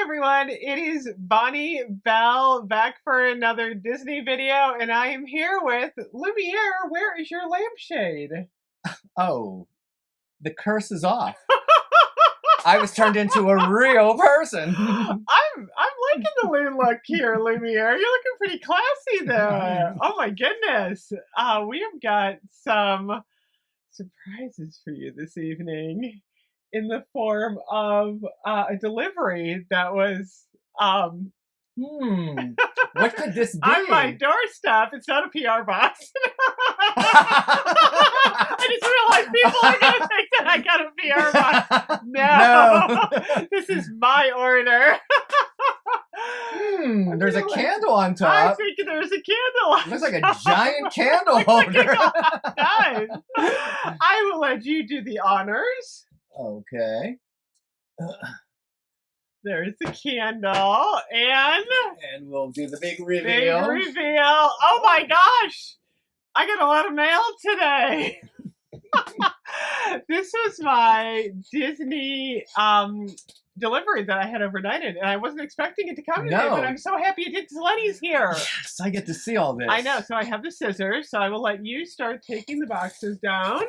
everyone, it is Bonnie Bell back for another Disney video, and I am here with Lumiere. Where is your lampshade? Oh, the curse is off. I was turned into a real person. I'm liking the new look here, Lumiere. You're looking pretty classy there. Oh my goodness. We have got some surprises for you this evening in the form of a delivery that was What could this be? on my doorstep. It's not a PR box. I just realized people are going to think that I got a PR box. No. This is my order. There's a candle on top. I think there's a candle. It looks like a giant candle holder. Nice. I will let you do the honors. Okay. There's the candle, and we'll do the big reveal. Big reveal. Oh my gosh! I got a lot of mail today. This was my Disney delivery that I had overnighted, and I wasn't expecting it to come today, but I'm so happy it did. Lenny's here. Yes, I get to see all this. I know, so I have the scissors, so I will let you start taking the boxes down.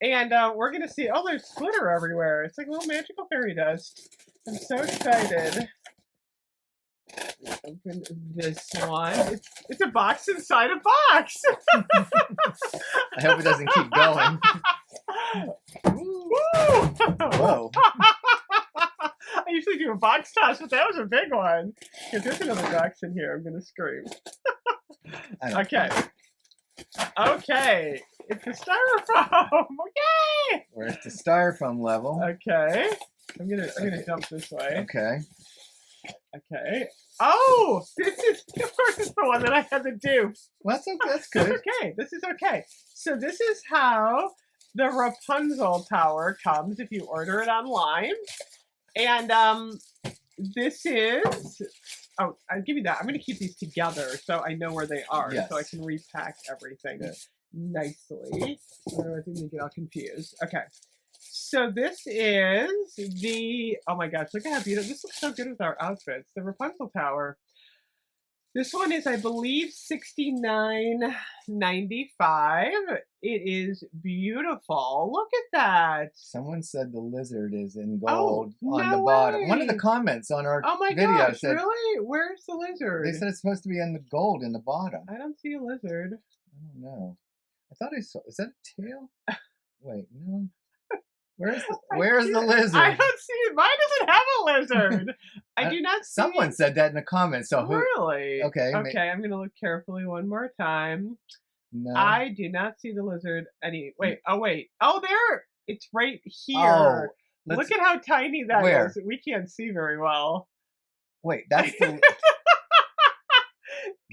And we're going to see, oh, there's glitter everywhere. It's like little magical fairy dust. I'm so excited. Open this one. It's a box inside a box. I hope it doesn't keep going. Whoa. I usually do a box toss, but that was a big one. Because there's another box in here. I'm going to scream. Okay. Okay. It's the styrofoam. Okay. We're at the styrofoam level. Okay. I'm gonna jump this way. Okay. Okay. Oh, this is, of course, it's the one that I had to do. Well, that's good. That's okay. This is okay. So this is how the Rapunzel tower comes if you order it online. And this is, oh, I'll give you that. I'm going to keep these together so I know where they are, so I can repack everything nicely. Otherwise, I'm going to get all confused. Okay. So this is the, oh my gosh, look at how beautiful. This looks so good with our outfits. The Rapunzel tower. This one is, I believe, $69.95. It is beautiful. Look at that. Someone said the lizard is in gold on the way. bottom. One of the comments on our video said, really? Where's the lizard? They said it's supposed to be in the gold in the bottom. I don't see a lizard. I don't know. I thought I saw, is that a tail? Wait, no. Where's the lizard? I don't see it. Mine doesn't have a lizard. I do not see. Someone said that in the comments. So really? Okay. Okay, I'm going to look carefully one more time. No. I do not see the lizard. Wait. Oh, wait. Oh, there. It's right here. Oh, look at how tiny that is. We can't see very well. Wait, that's the...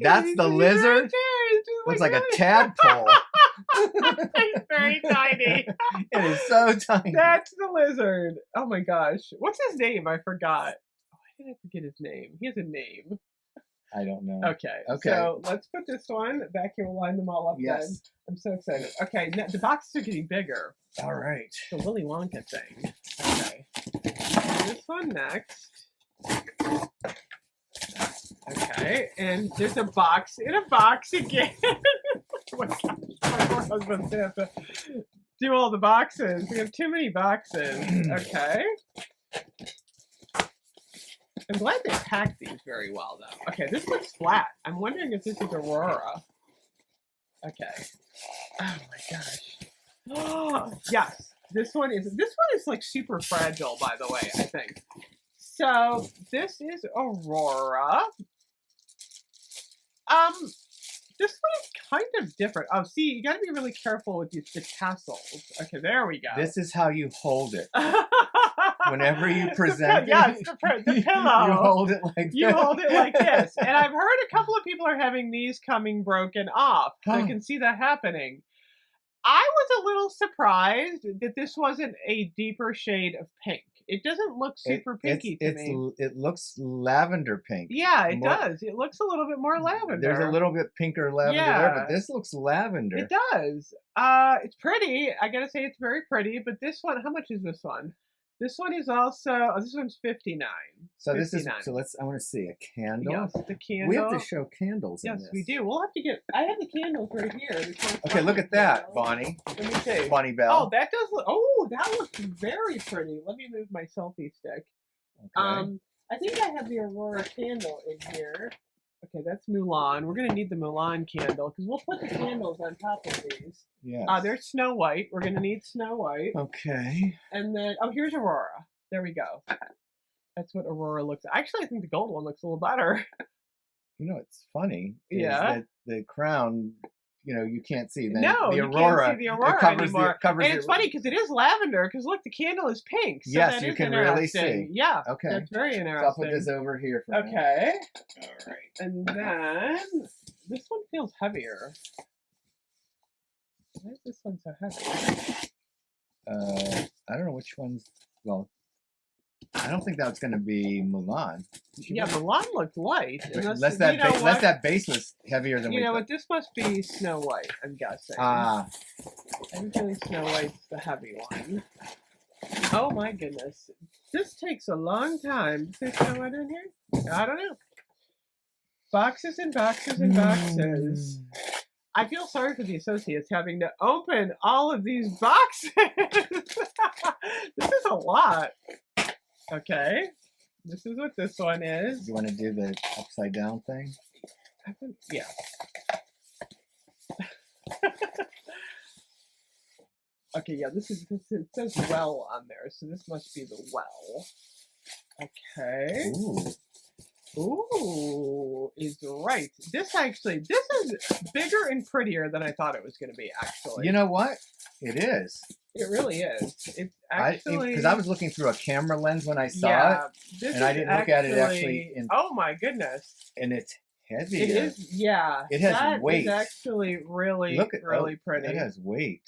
That's the lizard? Looks like a tadpole. It's very tiny. It is so tiny. That's the lizard. Oh my gosh. What's his name? I forgot. Oh, why did I forget his name? He has a name. I don't know. Okay. So let's put this one back here. We'll line them all up then. I'm so excited. Okay, now the boxes are getting bigger. All right. The Willy Wonka thing. Okay. This one next. Okay, and there's a box in a box again. Oh my gosh, my poor husband's gonna have to do all the boxes. We have too many boxes. Okay. I'm glad they packed these very well, though. Okay, this looks flat. I'm wondering if this is Aurora. Okay. Oh my gosh. Oh, yes. This one is like super fragile, by the way, I think. So this is Aurora. This one is kind of different. Oh, see, you got to be really careful with the tassels. Okay, there we go. This is how you hold it. Whenever you present the pillow. You hold it like this. You hold it like this. And I've heard a couple of people are having these coming broken off. I can see that happening. I was a little surprised that this wasn't a deeper shade of pink. It doesn't look super pinky to me. It looks lavender pink. Yeah, it does. It looks a little bit more lavender. There's a little bit pinker lavender there, but this looks lavender. It does. It's pretty. I gotta say it's very pretty, but this one, how much is this one? This one is also, oh, this one's 59. So this is, 59. so let's, I want to see a candle. Yes, the candle. We have to show candles in Yes, this. we do. We'll have to get, I have the candles right here. Okay, look at that, Bonnie. Let me see. Bonnie Bell. Oh, that does look, oh, that looks very pretty. Let me move my selfie stick. Okay. I think I have the Aurora candle in here. Okay, that's Mulan. We're going to need the Mulan candle because we'll put the candles on top of these. Yes. There's Snow White. We're going to need Snow White. Okay. And then, oh, here's Aurora. There we go. That's what Aurora looks like. Actually, I think the gold one looks a little better. You know, it's funny. Is Yeah. that the crown, you know, you can't see. Then No, the you Aurora, can't see the Aurora covers anymore. it covers and it's funny because it is lavender. Because look, the candle is pink. So Yes, that you is can really interesting. see. Yeah. Okay. That's very So interesting. I'll put this over here for now. Okay. All right. And then this one feels heavier. Why is this one so heavy? I don't know which one's, well, I don't think that's going to be Mulan. Yeah, Mulan looked light. Unless that base was heavier than You we know thought. what? This must be Snow White, I'm guessing. Ah, I'm feeling Snow White's the heavy one. Oh my goodness. This takes a long time. Is there Snow White in here? I don't know. Boxes and boxes and boxes. I feel sorry for the associates having to open all of these boxes. This is a lot. Okay. This is what this one is. you want to do the upside down thing? Yeah. Okay, yeah, this it says well on there, so this must be the well. Okay. Ooh, is right. This is bigger and prettier than I thought it was going to be, actually. You know what? It is. It really is. It's actually... Because I was looking through a camera lens when I saw it, and I didn't look at it actually. Oh my goodness. And it's heavy. It is, yeah. It has weight. That is actually really, really pretty. It has weight.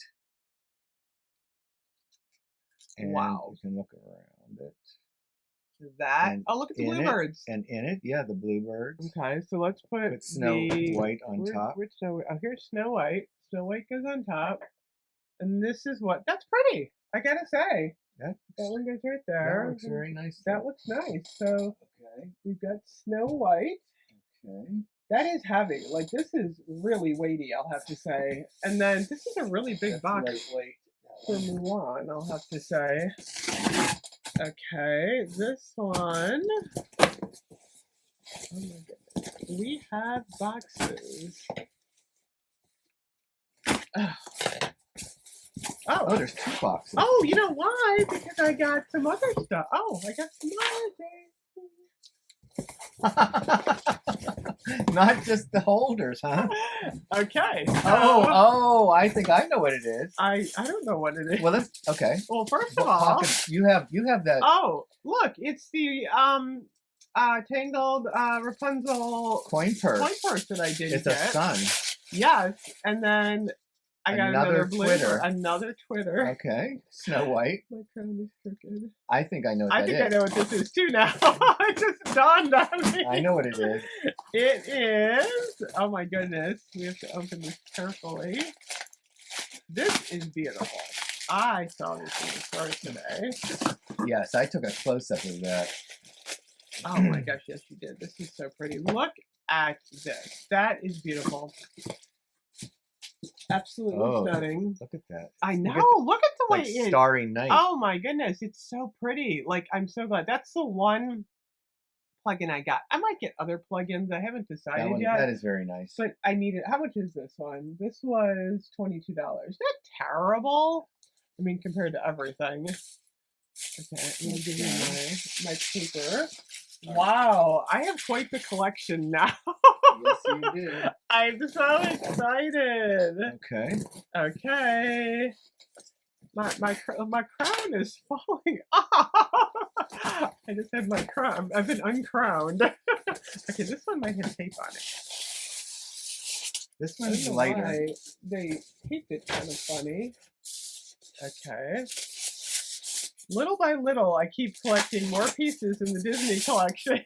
And wow. you can look around it. That. And oh, look at the in bluebirds. And in it, yeah, the bluebirds. Okay, so let's put Snow White on top. Which Snow White? Oh, here's Snow White. Snow White goes on top. And this is what? That's pretty. I gotta say. That one goes right there. That looks very nice. That looks nice. So okay, we've got Snow White. Okay. That is heavy. Like, this is really weighty, I'll have to say. And then this is a really big box for Mulan, I'll have to say. Okay, this one. Oh my goodness. We have boxes. Oh, there's 2 boxes. Oh, you know why? Because I got some other stuff. Oh, I got some other things. Not just the holders, huh? Okay. Oh, I think I know what it is. I don't know what it is. Well, that's okay. Well, first of all, you have that. Oh, look, it's the tangled Rapunzel coin purse that I did It's get. a sun. Yes, and then I got another Twitter. Another Twitter. Okay, Snow White. My crown is crooked. I think I know what I know what this is too now. It just dawned on me. I know what it is. It is. Oh my goodness. We have to open this carefully. This is beautiful. I saw this in the store today. Yes, I took a close-up of that. Oh my gosh, yes you did. This is so pretty. Look at this. That is beautiful. Absolutely stunning. Look at that. I know. Look at the way it Starry Night. Oh my goodness, it's so pretty. Like, I'm so glad. That's the one plugin I got. I might get other plugins. I haven't decided yet. That is very nice. But I need it. How much is this one? This was $22. Not terrible. I mean, compared to everything. Okay, I'm gonna give you my paper. Wow, I have quite the collection now. Yes, you did. I'm so excited. Okay. Okay. My crown is falling off. I just had my crown. I've been uncrowned. Okay, this one might have tape on it. This one's lighter. Why they taped it kind of funny. Okay. Little by little, I keep collecting more pieces in the Disney collection.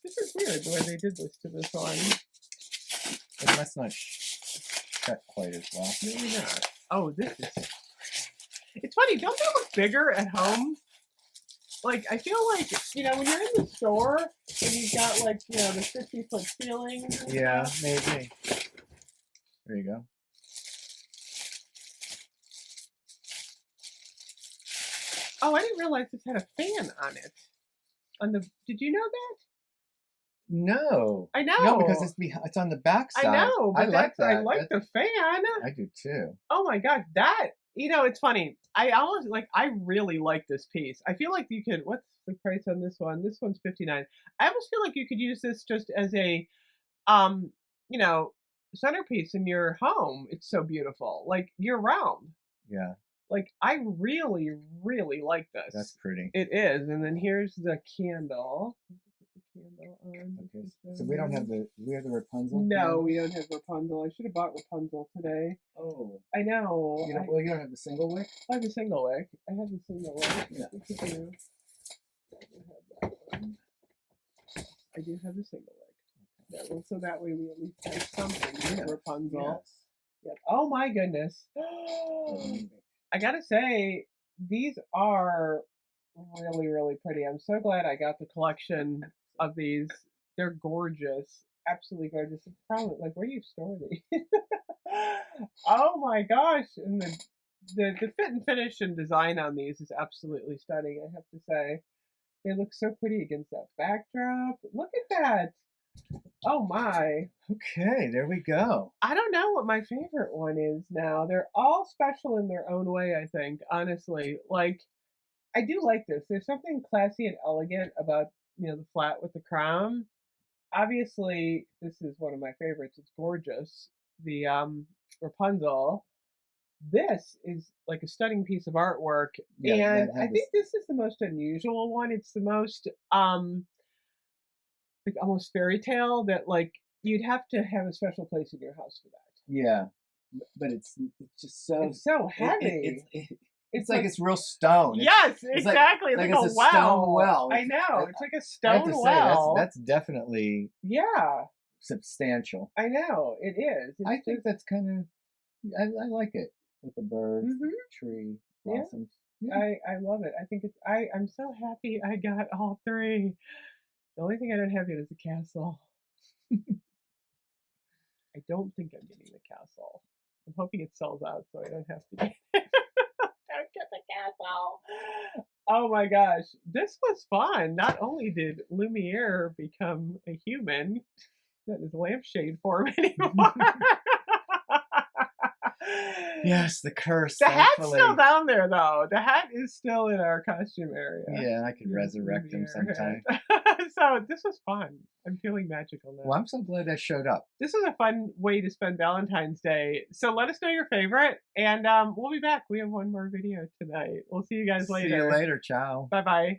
This is weird the way they did this to this one. It must not shut quite as well. Maybe not. Oh, this is... It's funny, don't they look bigger at home? Like, I feel like, you know, when you're in the store and you've got, like, you know, the 50-foot ceilings. And Yeah, stuff. maybe. There you go. Oh, I didn't realize this had a fan on it. Did you know that? No. I know. No, because it's on the back side. I know, but I like that. I like the fan. I do too. Oh my gosh, that, you know, it's funny. I really like this piece. I feel like you could, what's the price on this one? This one's $59. I almost feel like you could use this just as a, you know, centerpiece in your home. It's so beautiful, like year round. Yeah. Like, I really, really like this. That's pretty. It is. And then here's the candle. Candle on. Okay. So we have the Rapunzel? No, candle? we don't have Rapunzel. I should have bought Rapunzel today. Oh. I know. You don't have the single wick? I have a single wick. I have the single wick. Yeah. I do have that one. I do have the single wick. That one, so that way we at least have something with Rapunzel. Yes. Yep. Oh my goodness. I gotta say, these are really, really pretty. I'm so glad I got the collection of these. They're gorgeous. Absolutely gorgeous. Probably, like, where do you store these? Oh my gosh. And the fit and finish and design on these is absolutely stunning, I have to say. They look so pretty against that backdrop. Look at that. Oh my. Okay, there we go. I don't know what my favorite one is now. They're all special in their own way, I think, honestly. Like, I do like this. There's something classy and elegant about, you know, the flat with the crown. Obviously, this is one of my favorites. It's gorgeous. The Rapunzel. This is like a stunning piece of artwork. Yeah, and I think this is the most unusual one. It's the most like almost fairy tale that, like, you'd have to have a special place in your house for that. Yeah. But it's just so... It's so heavy. It's like it's real stone. Yes, exactly. It's like a well. Stone well. I know. It's like a I have stone to well. say, that's definitely substantial. I know. It is. I think that's kind of... I like it with the birds, Mhm. tree, blossoms. Yeah. I love it. I think it's... I'm so happy I got all three. The only thing I don't have yet is the castle. I don't think I'm getting the castle. I'm hoping it sells out so I don't have to get it. Don't get the castle. Oh my gosh. This was fun. Not only did Lumiere become a human, that is lampshade form anymore. Yes, the curse. The hat's thankfully. still down there, though. The hat is still in our costume area. Yeah, I could resurrect him sometime. So this was fun. I'm feeling magical now. Well, I'm so glad I showed up. This was a fun way to spend Valentine's Day. So let us know your favorite, and we'll be back. We have one more video tonight. We'll see you guys later. See you later. Ciao. Bye-bye.